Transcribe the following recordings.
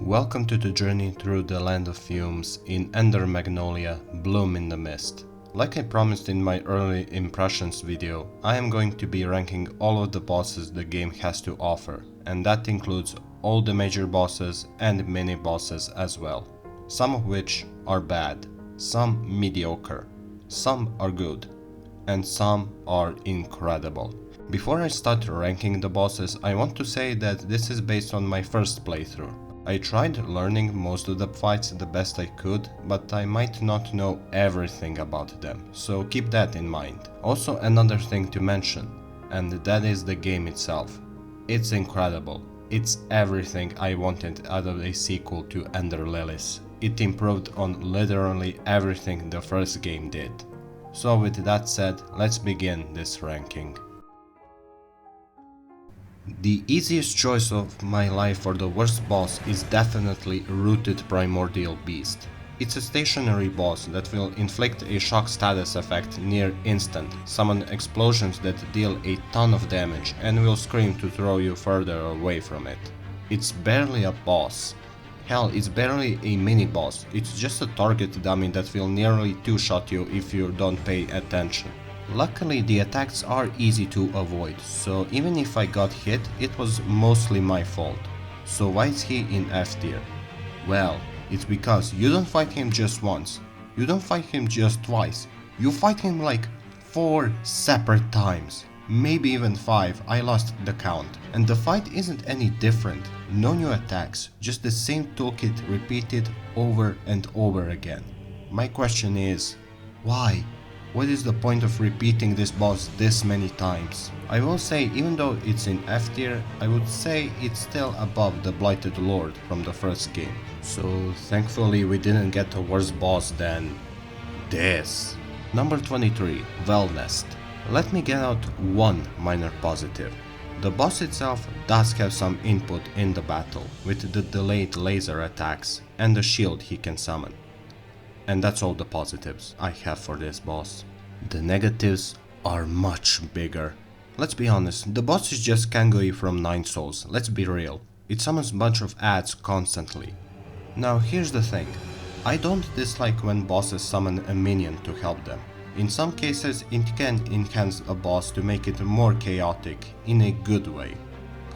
Welcome to the journey through the land of fumes in Ender Magnolia, Bloom in the Mist. Like I promised in my early impressions video, I am going to be ranking all of the bosses the game has to offer, and that includes all the major bosses and mini bosses as well. Some of which are bad, some mediocre, some are good, and some are incredible. Before I start ranking the bosses, I want to say that this is based on my first playthrough. I tried learning most of the fights the best I could, but I might not know everything about them, so keep that in mind. Also another thing to mention, and that is the game itself. It's incredible. It's everything I wanted out of a sequel to Ender Lilies. It improved on literally everything the first game did. So with that said, let's begin this ranking. The easiest choice of my life for the worst boss is definitely Rooted Primordial Beast. It's a stationary boss that will inflict a shock status effect near instant, summon explosions that deal a ton of damage and will scream to throw you further away from it. It's barely a boss. Hell, it's barely a mini boss, it's just a target dummy that will nearly two-shot you if you don't pay attention. Luckily the attacks are easy to avoid, so even if I got hit, it was mostly my fault. So why is he in F tier? Well, it's because you don't fight him just once, you don't fight him just twice, you fight him like 4 separate times. Maybe even 5, I lost the count. And the fight isn't any different, no new attacks, just the same toolkit repeated over and over again. My question is, why? What is the point of repeating this boss this many times? I will say, even though it's in F tier, I would say it's still above the Blighted Lord from the first game. So thankfully we didn't get a worse boss than this. Number 23, Wellnest. Let me get out one minor positive. The boss itself does have some input in the battle, with the delayed laser attacks and the shield he can summon. And that's all the positives I have for this boss. The negatives are much bigger. Let's be honest, the boss is just Kangui from 9 Souls, let's be real. It summons a bunch of ads constantly. Now here's the thing, I don't dislike when bosses summon a minion to help them. In some cases it can enhance a boss to make it more chaotic in a good way.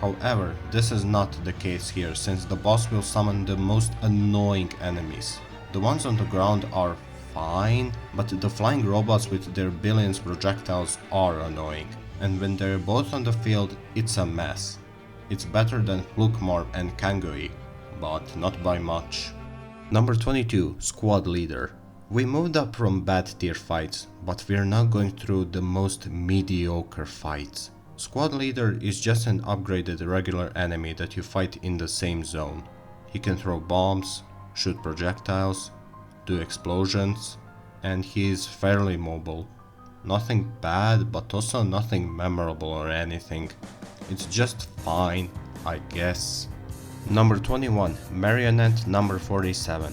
However, this is not the case here since the boss will summon the most annoying enemies. The ones on the ground are fine, but the flying robots with their billions projectiles are annoying. And when they're both on the field, it's a mess. It's better than Flukmorb and Kangui, but not by much. Number 22, Squad Leader. We moved up from bad tier fights, but we're now going through the most mediocre fights. Squad Leader is just an upgraded regular enemy that you fight in the same zone. He can throw bombs, shoot projectiles, do explosions, and he is fairly mobile. Nothing bad, but also nothing memorable or anything. It's just fine, I guess. Number 21, Marionette number 47.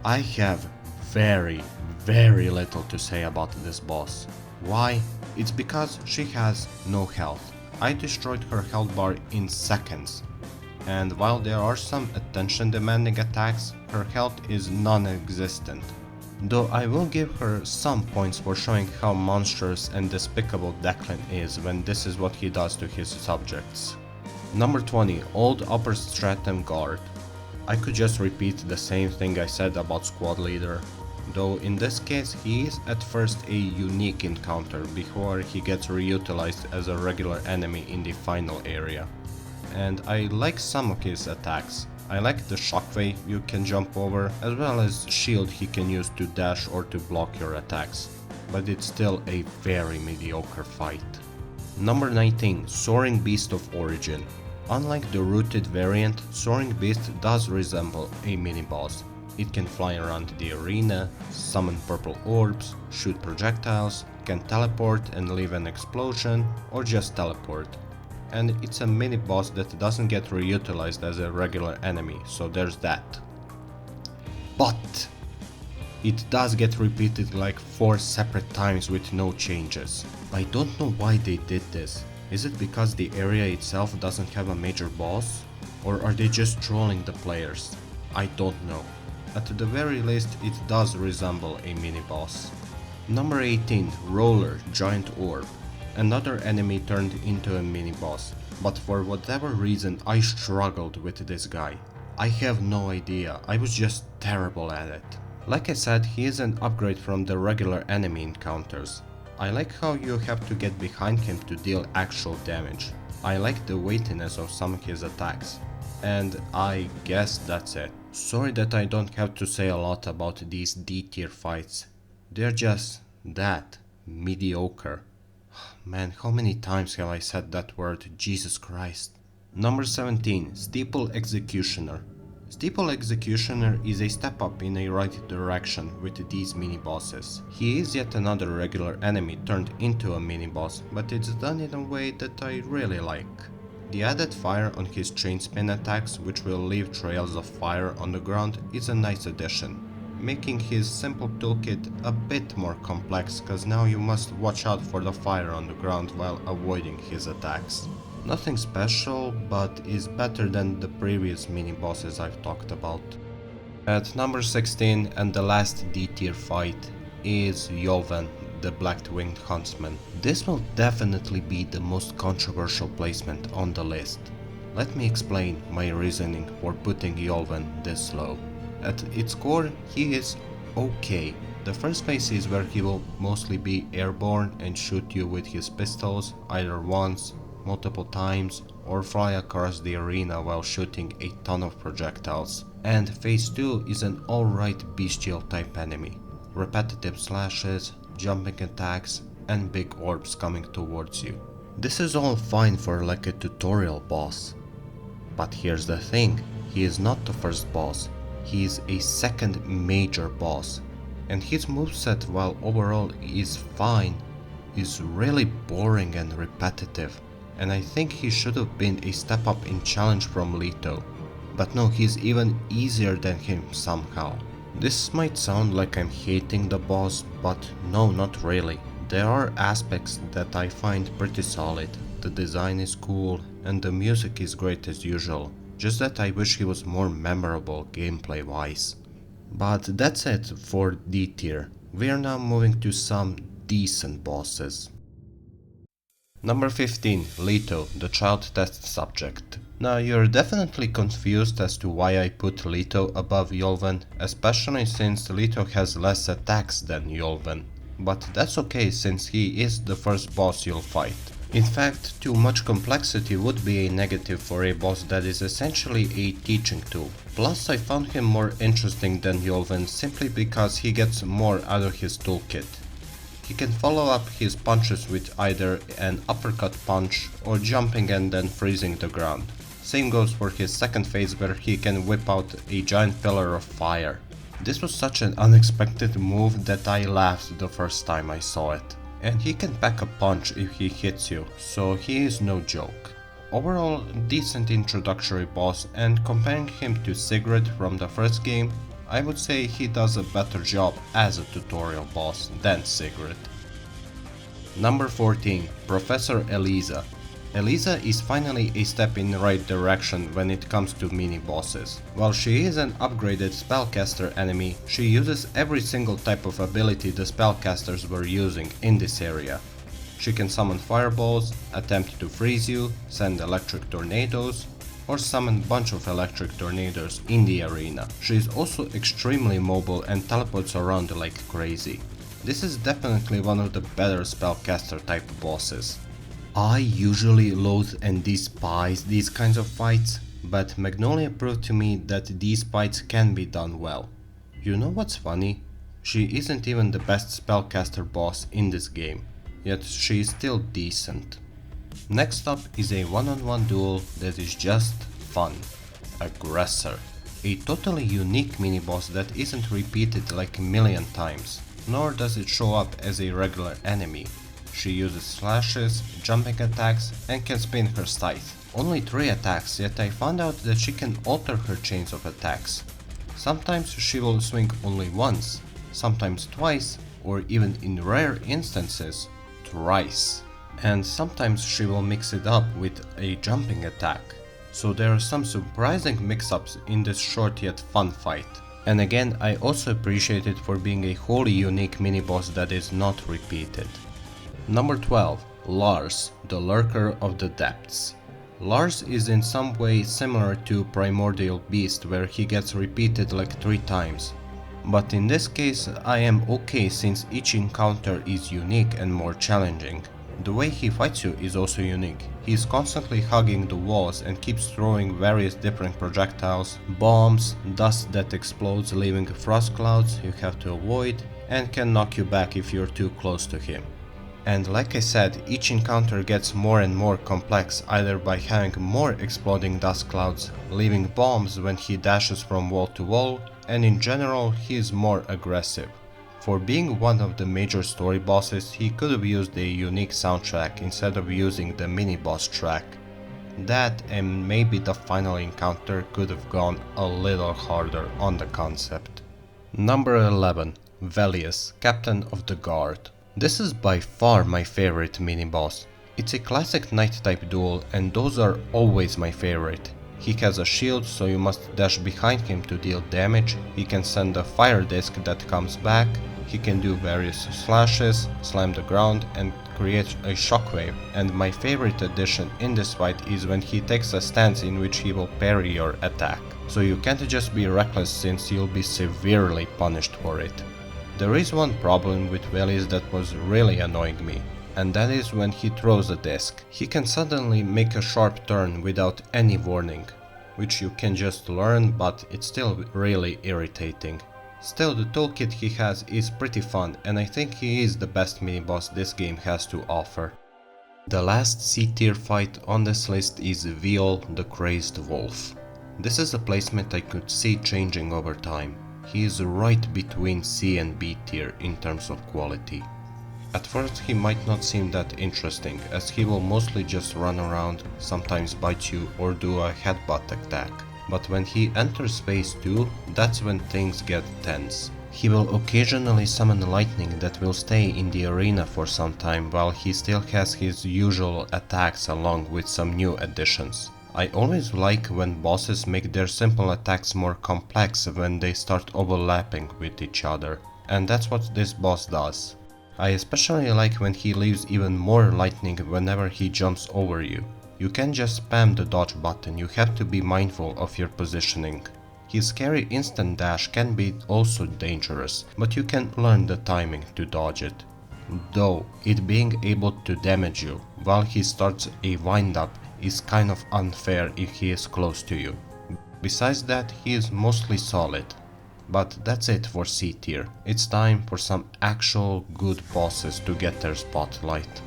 I have very little to say about this boss. Why? It's because she has no health. I destroyed her health bar in seconds. And while there are some attention demanding attacks, her health is non-existent. Though I will give her some points for showing how monstrous and despicable Declan is when this is what he does to his subjects. Number 20, Old Upper Stratum Guard. I could just repeat the same thing I said about Squad Leader, though in this case he is at first a unique encounter before he gets reutilized as a regular enemy in the final area. And I like some of his attacks. I like the shockwave you can jump over, as well as shield he can use to dash or to block your attacks, but it's still a very mediocre fight. Number 19, Soaring Beast of Origin. Unlike the Rooted variant, Soaring Beast does resemble a mini-boss. It can fly around the arena, summon purple orbs, shoot projectiles, can teleport and leave an explosion, or just teleport. And it's a mini boss that doesn't get reutilized as a regular enemy, so there's that. But it does get repeated like 4 separate times with no changes. I don't know why they did this. Is it because the area itself doesn't have a major boss? Or are they just trolling the players? I don't know. At the very least, it does resemble a mini-boss. Number 18, Roller Giant Orb. Another enemy turned into a mini-boss, but for whatever reason I struggled with this guy. I have no idea, I was just terrible at it. Like I said, he is an upgrade from the regular enemy encounters. I like how you have to get behind him to deal actual damage. I like the weightiness of some of his attacks. And I guess that's it. Sorry that I don't have to say a lot about these D tier fights. They're just that, mediocre. Man, how many times have I said that word, Jesus Christ. Number 17, Steeple Executioner. Steeple Executioner is a step up in a right direction with these mini-bosses. He is yet another regular enemy turned into a mini-boss, but it's done in a way that I really like. The added fire on his chain spin attacks, which will leave trails of fire on the ground, is a nice addition, making his simple toolkit a bit more complex, cause now you must watch out for the fire on the ground while avoiding his attacks. Nothing special, but is better than the previous mini-bosses I've talked about. At number 16 and the last D tier fight is Yolven, the Black-Winged Huntsman. This will definitely be the most controversial placement on the list. Let me explain my reasoning for putting Yolven this low. At its core, he is okay. The first phase is where he will mostly be airborne and shoot you with his pistols, either once, multiple times, or fly across the arena while shooting a ton of projectiles. And phase 2 is an alright bestial type enemy. Repetitive slashes, jumping attacks, and big orbs coming towards you. This is all fine for like a tutorial boss. But here's the thing, he is not the first boss, he is a second major boss. And his moveset, while overall is fine, is really boring and repetitive. And I think he should have been a step up in challenge from Leto. But no, he's even easier than him somehow. This might sound like I'm hating the boss, but no, not really. There are aspects that I find pretty solid. The design is cool and the music is great as usual. Just that I wish he was more memorable gameplay wise. But that's it for D tier. We are now moving to some decent bosses. Number 15, Leto, the child test subject. Now you're definitely confused as to why I put Leto above Yolven, especially since Leto has less attacks than Yolven. But that's okay since he is the first boss you'll fight. In fact, too much complexity would be a negative for a boss that is essentially a teaching tool. Plus I found him more interesting than Yolven simply because he gets more out of his toolkit. He can follow up his punches with either an uppercut punch or jumping and then freezing the ground. Same goes for his second phase where he can whip out a giant pillar of fire. This was such an unexpected move that I laughed the first time I saw it. And he can pack a punch if he hits you, so he is no joke. Overall, decent introductory boss, and comparing him to Sigrid from the first game, I would say he does a better job as a tutorial boss than Sigrid. Number 14, Professor Eliza. Eliza is finally a step in the right direction when it comes to mini-bosses. While she is an upgraded spellcaster enemy, she uses every single type of ability the spellcasters were using in this area. She can summon fireballs, attempt to freeze you, send electric tornadoes, or summon a bunch of electric tornadoes in the arena. She is also extremely mobile and teleports around like crazy. This is definitely one of the better spellcaster type bosses. I usually loathe and despise these kinds of fights, but Magnolia proved to me that these fights can be done well. You know what's funny? She isn't even the best spellcaster boss in this game, yet she is still decent. Next up is a one-on-one duel that is just fun. Aggressor. A totally unique mini-boss that isn't repeated like a million times, nor does it show up as a regular enemy. She uses slashes, jumping attacks, and can spin her scythe. Only 3 attacks, yet I found out that she can alter her chains of attacks. Sometimes she will swing only once, sometimes twice, or even in rare instances, thrice. And sometimes she will mix it up with a jumping attack. So there are some surprising mix-ups in this short yet fun fight. And again, I also appreciate it for being a wholly unique mini-boss that is not repeated. Number 12. Lars, the Lurker of the Depths. Lars is in some way similar to Primordial Beast, where he gets repeated like 3 times. But in this case I am okay since each encounter is unique and more challenging. The way he fights you is also unique. He is constantly hugging the walls and keeps throwing various different projectiles, bombs, dust that explodes leaving frost clouds you have to avoid, and can knock you back if you're too close to him. And like I said, each encounter gets more and more complex, either by having more exploding dust clouds, leaving bombs when he dashes from wall to wall, and in general he is more aggressive. For being one of the major story bosses, he could have used a unique soundtrack instead of using the mini-boss track. That and maybe the final encounter could have gone a little harder on the concept. Number 11. Velius, Captain of the Guard. This is by far my favorite mini-boss. It's a classic knight-type duel and those are always my favorite. He has a shield, so you must dash behind him to deal damage, he can send a fire disc that comes back, he can do various slashes, slam the ground and create a shockwave, and my favorite addition in this fight is when he takes a stance in which he will parry your attack. So you can't just be reckless since you'll be severely punished for it. There is one problem with Velius that was really annoying me, and that is when he throws a disc. He can suddenly make a sharp turn without any warning, which you can just learn, but it's still really irritating. Still, the toolkit he has is pretty fun and I think he is the best mini-boss this game has to offer. The last C-tier fight on this list is Viol the Crazed Wolf. This is a placement I could see changing over time. He is right between C and B tier in terms of quality. At first he might not seem that interesting, as he will mostly just run around, sometimes bite you or do a headbutt attack. But when he enters phase 2, that's when things get tense. He will occasionally summon lightning that will stay in the arena for some time while he still has his usual attacks along with some new additions. I always like when bosses make their simple attacks more complex when they start overlapping with each other, and that's what this boss does. I especially like when he leaves even more lightning whenever he jumps over you. You can't just spam the dodge button, you have to be mindful of your positioning. His scary instant dash can be also dangerous, but you can learn the timing to dodge it. Though it being able to damage you while he starts a wind-up is kind of unfair if he is close to you. Besides that, he is mostly solid. But that's it for C tier. It's time for some actual good bosses to get their spotlight.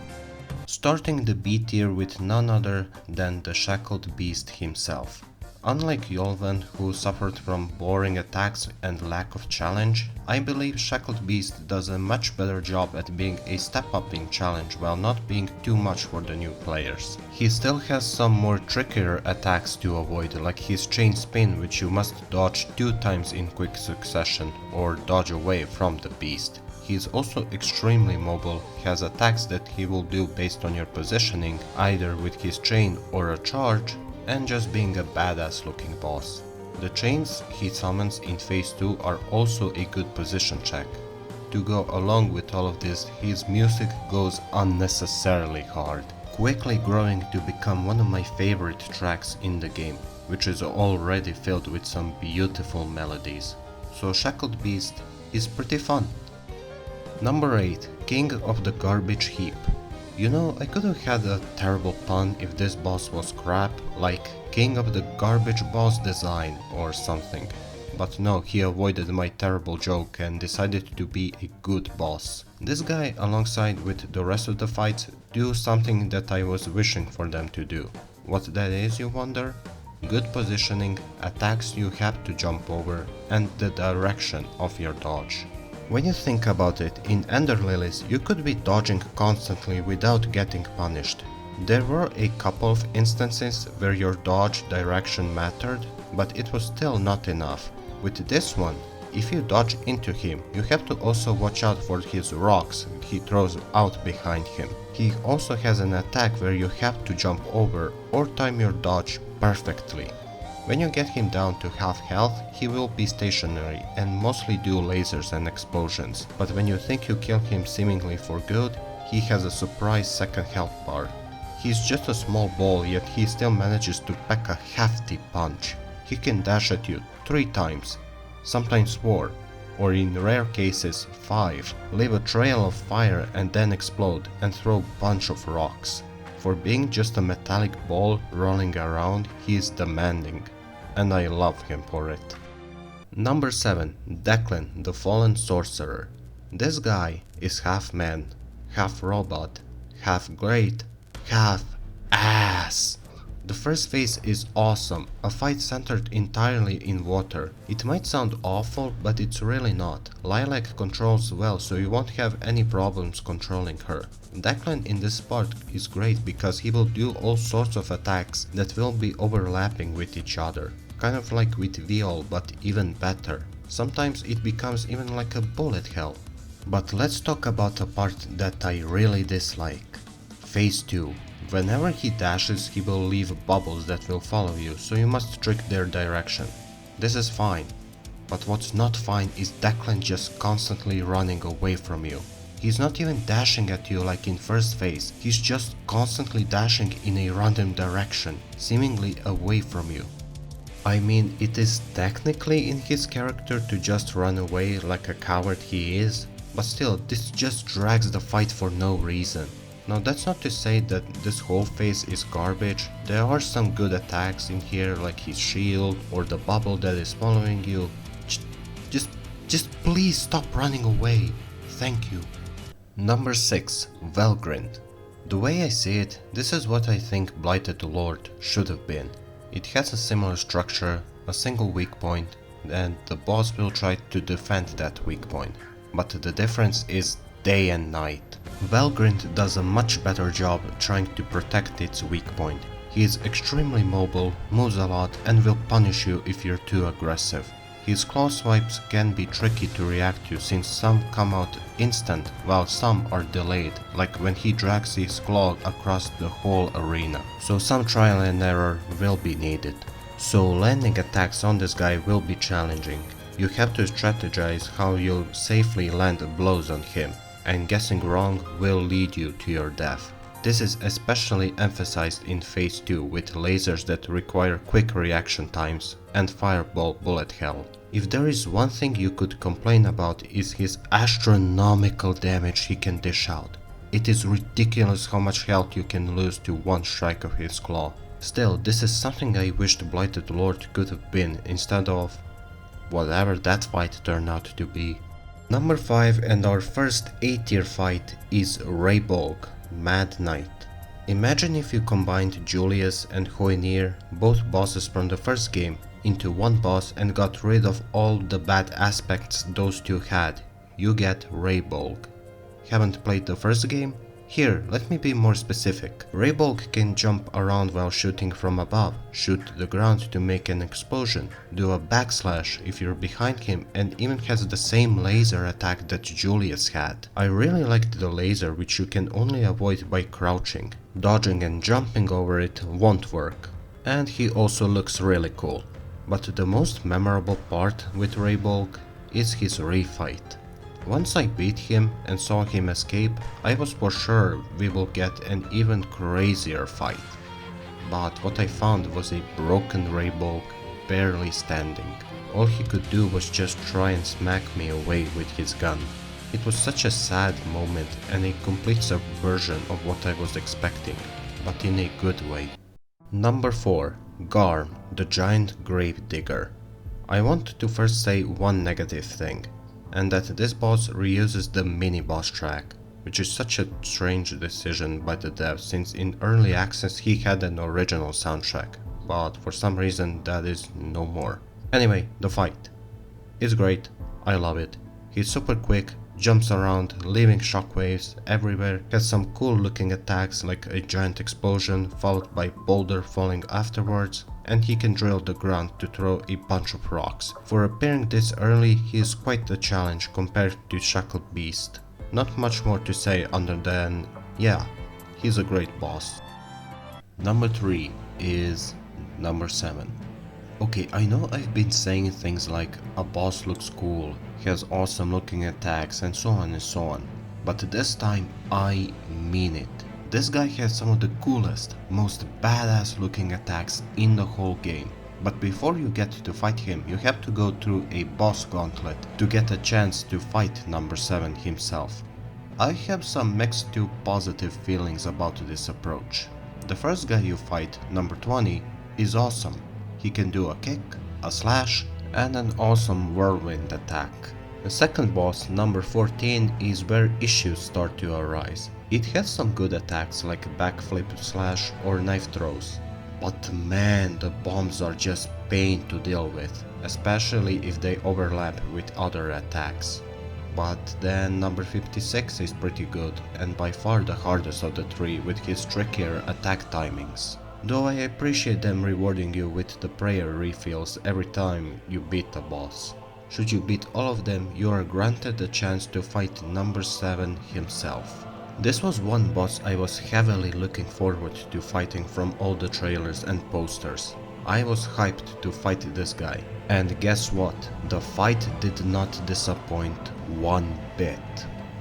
Starting the B tier with none other than the Shackled Beast himself. Unlike Yolven, who suffered from boring attacks and lack of challenge, I believe Shackled Beast does a much better job at being a step-up in challenge while not being too much for the new players. He still has some more trickier attacks to avoid, like his chain spin, which you must dodge 2 times in quick succession or dodge away from the beast. He is also extremely mobile, has attacks that he will do based on your positioning, either with his chain or a charge, and just being a badass looking boss. The chains he summons in phase 2 are also a good position check. To go along with all of this, his music goes unnecessarily hard, quickly growing to become one of my favorite tracks in the game, which is already filled with some beautiful melodies. So Shackled Beast is pretty fun. Number 8. King of the Garbage Heap. You know, I could have had a terrible pun if this boss was crap, like King of the Garbage Boss Design or something. But no, he avoided my terrible joke and decided to be a good boss. This guy, alongside with the rest of the fights, do something that I was wishing for them to do. What that is, you wonder? Good positioning, attacks you have to jump over, and the direction of your dodge. When you think about it, in Ender Lilies you could be dodging constantly without getting punished. There were a couple of instances where your dodge direction mattered, but it was still not enough. With this one, if you dodge into him, you have to also watch out for his rocks he throws out behind him. He also has an attack where you have to jump over or time your dodge perfectly. When you get him down to half health, he will be stationary and mostly do lasers and explosions, but when you think you kill him seemingly for good, he has a surprise second health bar. He's just a small ball, yet he still manages to pack a hefty punch. He can dash at you 3 times, sometimes 4, or in rare cases 5, leave a trail of fire and then explode and throw a bunch of rocks. For being just a metallic ball rolling around, he is demanding, and I love him for it. Number 7. Declan, the Fallen Sorcerer. This guy is half man, half robot, half great, half ass. The first phase is awesome, a fight centered entirely in water. It might sound awful, but it's really not. Lilac controls well, so you won't have any problems controlling her. Declan in this part is great because he will do all sorts of attacks that will be overlapping with each other. Kind of like with Viol, but even better. Sometimes it becomes even like a bullet hell. But let's talk about a part that I really dislike. Phase 2. Whenever he dashes, he will leave bubbles that will follow you, so you must trick their direction. This is fine, but what's not fine is Declan just constantly running away from you. He's not even dashing at you like in first phase, he's just constantly dashing in a random direction, seemingly away from you. I mean, it is technically in his character to just run away like a coward he is, but still, this just drags the fight for no reason. Now that's not to say that this whole phase is garbage, there are some good attacks in here like his shield or the bubble that is following you. Just please stop running away, thank you. Number 6. Velgrind. The way I see it, this is what I think Blighted Lord should have been. It has a similar structure, a single weak point, and the boss will try to defend that weak point. But the difference is day and night. Velgrind does a much better job trying to protect its weak point. He is extremely mobile, moves a lot, and will punish you if you're too aggressive. His claw swipes can be tricky to react to since some come out instant while some are delayed, like when he drags his claw across the whole arena, so some trial and error will be needed. So landing attacks on this guy will be challenging. You have to strategize how you'll safely land blows on him, and guessing wrong will lead you to your death. This is especially emphasized in Phase 2 with lasers that require quick reaction times and fireball bullet hell. If there is one thing you could complain about is his astronomical damage he can dish out. It is ridiculous how much health you can lose to one strike of his claw. Still, this is something I wished Blighted Lord could have been instead of whatever that fight turned out to be. Number 5 and our first A-tier fight is Raybolg, Mad Knight. Imagine if you combined Julius and Hoenir, both bosses from the first game, into one boss and got rid of all the bad aspects those two had. You get Raybolg. Haven't played the first game? Here, let me be more specific. Raybolg can jump around while shooting from above, shoot the ground to make an explosion, do a backslash if you're behind him, and even has the same laser attack that Julius had. I really liked the laser, which you can only avoid by crouching. Dodging and jumping over it won't work. And he also looks really cool. But the most memorable part with Raybolg is his refight. Once I beat him and saw him escape, I was for sure we will get an even crazier fight. But what I found was a broken Raybolg, barely standing. All he could do was just try and smack me away with his gun. It was such a sad moment and a complete subversion of what I was expecting, but in a good way. Number 4. Garm, the Giant Grave Digger. I want to first say one negative thing, and that this boss reuses the mini-boss track, which is such a strange decision by the dev since in early access he had an original soundtrack, but for some reason that is no more. Anyway, the fight. It's great, I love it. He's super quick, jumps around, leaving shockwaves everywhere, has some cool looking attacks like a giant explosion followed by boulder falling afterwards, and he can drill the ground to throw a bunch of rocks. For appearing this early, he is quite a challenge compared to Shackled Beast. Not much more to say other than, yeah, he's a great boss. Number 3 is Number 7. Okay, I know I've been saying things like a boss looks cool, has awesome looking attacks and so on and so on, but this time I mean it. This guy has some of the coolest, most badass looking attacks in the whole game. But before you get to fight him, you have to go through a boss gauntlet to get a chance to fight number 7 himself. I have some mixed to positive feelings about this approach. The first guy you fight, number 20, is awesome. He can do a kick, a slash, and an awesome whirlwind attack. The second boss, number 14, is where issues start to arise. It has some good attacks like backflip slash or knife throws. But man, the bombs are just pain to deal with, especially if they overlap with other attacks. But then number 56 is pretty good and by far the hardest of the three with his trickier attack timings. Though I appreciate them rewarding you with the prayer refills every time you beat a boss. Should you beat all of them, you are granted the chance to fight number 7 himself. This was one boss I was heavily looking forward to fighting from all the trailers and posters. I was hyped to fight this guy. And guess what? The fight did not disappoint one bit.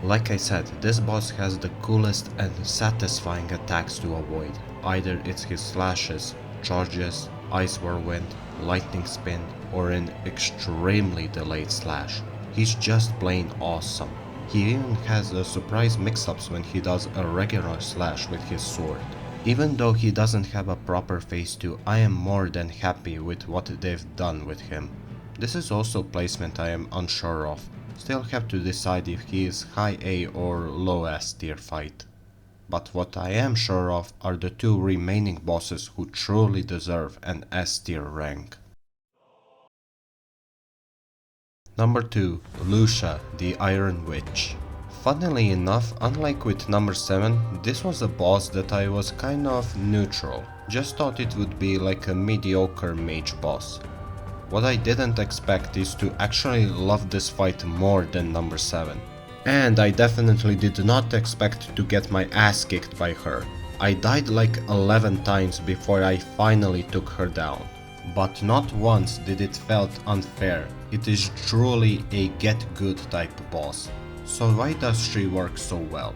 Like I said, this boss has the coolest and satisfying attacks to avoid. Either it's his slashes, charges, ice whirlwind, lightning spin, or an extremely delayed slash. He's just plain awesome. He even has a surprise mix-ups when he does a regular slash with his sword. Even though he doesn't have a proper phase 2, I am more than happy with what they've done with him. This is also placement I am unsure of. Still have to decide if he is high A or low S tier fight. But what I am sure of are the two remaining bosses who truly deserve an S tier rank. Number 2. Lucia, the Iron Witch. Funnily enough, unlike with number 7, this was a boss that I was kind of neutral. Just thought it would be like a mediocre mage boss. What I didn't expect is to actually love this fight more than number 7. And I definitely did not expect to get my ass kicked by her. I died like 11 times before I finally took her down. But not once did it felt unfair. It is truly a get good type boss. So why does she work so well?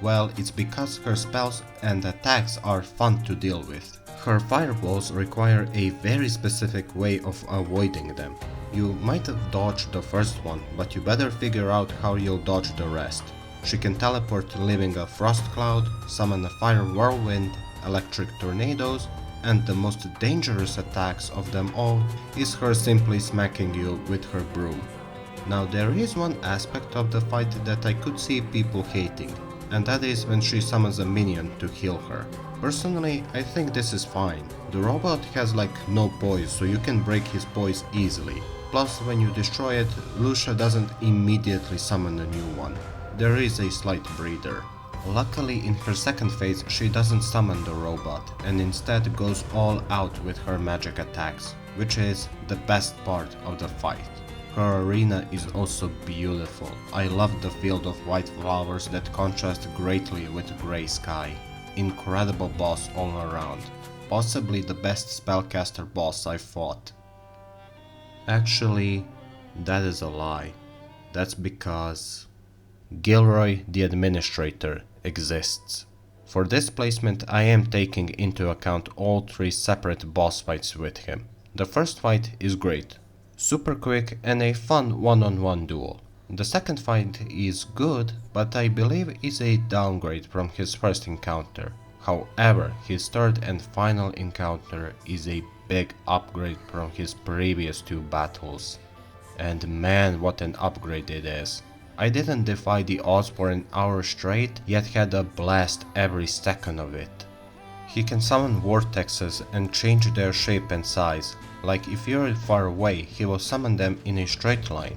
Well, it's because her spells and attacks are fun to deal with. Her fireballs require a very specific way of avoiding them. You might have dodged the first one, but you better figure out how you'll dodge the rest. She can teleport leaving a frost cloud, summon a fire whirlwind, electric tornadoes, and the most dangerous attacks of them all is her simply smacking you with her broom. Now there is one aspect of the fight that I could see people hating, and that is when she summons a minion to heal her. Personally, I think this is fine. The robot has like no poise, so you can break his poise easily. Plus, when you destroy it, Lucia doesn't immediately summon a new one. There is a slight breather. Luckily, in her second phase, she doesn't summon the robot, and instead goes all out with her magic attacks, which is the best part of the fight. Her arena is also beautiful. I love the field of white flowers that contrast greatly with grey sky. Incredible boss all around. Possibly the best spellcaster boss I've fought. Actually, that is a lie. That's because Gilroy the Administrator exists. For this placement I am taking into account all 3 separate boss fights with him. The first fight is great, super quick and a fun one-on-one duel. The second fight is good, but I believe is a downgrade from his first encounter. However, his third and final encounter is a big upgrade from his previous 2 battles. And man, what an upgrade it is. I didn't defy the odds for an hour straight, yet had a blast every second of it. He can summon vortexes and change their shape and size, like if you're far away he will summon them in a straight line,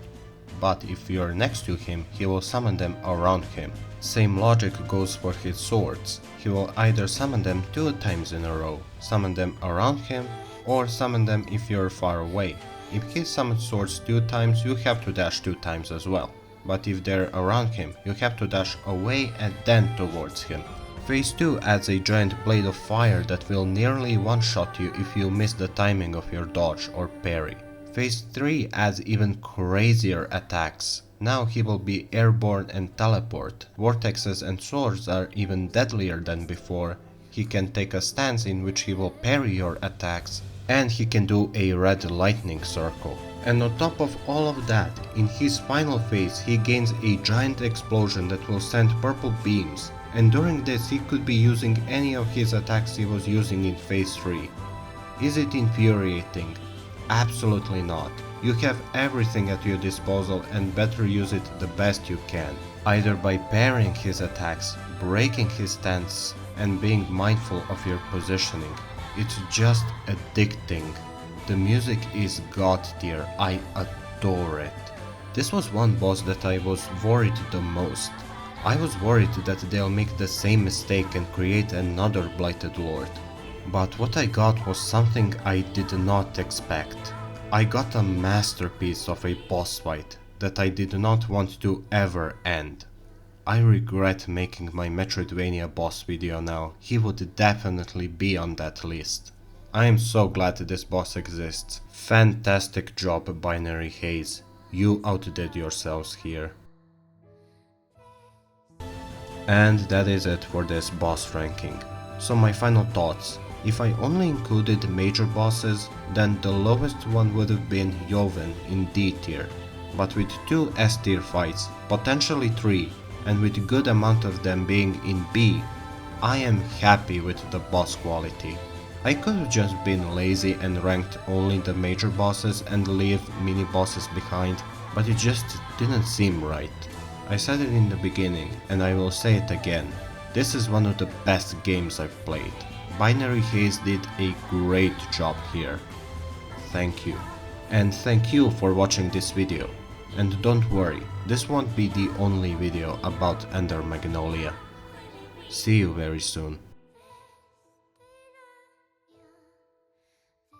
but if you're next to him he will summon them around him. Same logic goes for his swords, he will either summon them 2 times in a row, summon them around him, or summon them if you're far away. If he summons swords 2 times you have to dash 2 times as well. But if they're around him, you have to dash away and then towards him. Phase 2 adds a giant blade of fire that will nearly one-shot you if you miss the timing of your dodge or parry. Phase 3 adds even crazier attacks. Now he will be airborne and teleport. Vortexes and swords are even deadlier than before. He can take a stance in which he will parry your attacks, and he can do a red lightning circle. And on top of all of that, in his final phase he gains a giant explosion that will send purple beams, and during this he could be using any of his attacks he was using in phase 3. Is it infuriating? Absolutely not. You have everything at your disposal and better use it the best you can, either by parrying his attacks, breaking his stance, and being mindful of your positioning. It's just addicting. The music is god tier, I adore it. This was one boss that I was worried the most. I was worried that they'll make the same mistake and create another Blighted Lord. But what I got was something I did not expect. I got a masterpiece of a boss fight that I did not want to ever end. I regret making my Metroidvania boss video now, he would definitely be on that list. I am so glad this boss exists. Fantastic job, Binary Haze. You outdid yourselves here. And that is it for this boss ranking. So my final thoughts. If I only included major bosses, then the lowest one would have been Joven in D tier. But with 2 S tier fights, potentially 3, and with good amount of them being in B, I am happy with the boss quality. I could have just been lazy and ranked only the major bosses and leave mini bosses behind, but it just didn't seem right. I said it in the beginning, and I will say it again. This is one of the best games I've played. Binary Haze did a great job here. Thank you. And thank you for watching this video. And don't worry, this won't be the only video about Ender Magnolia. See you very soon.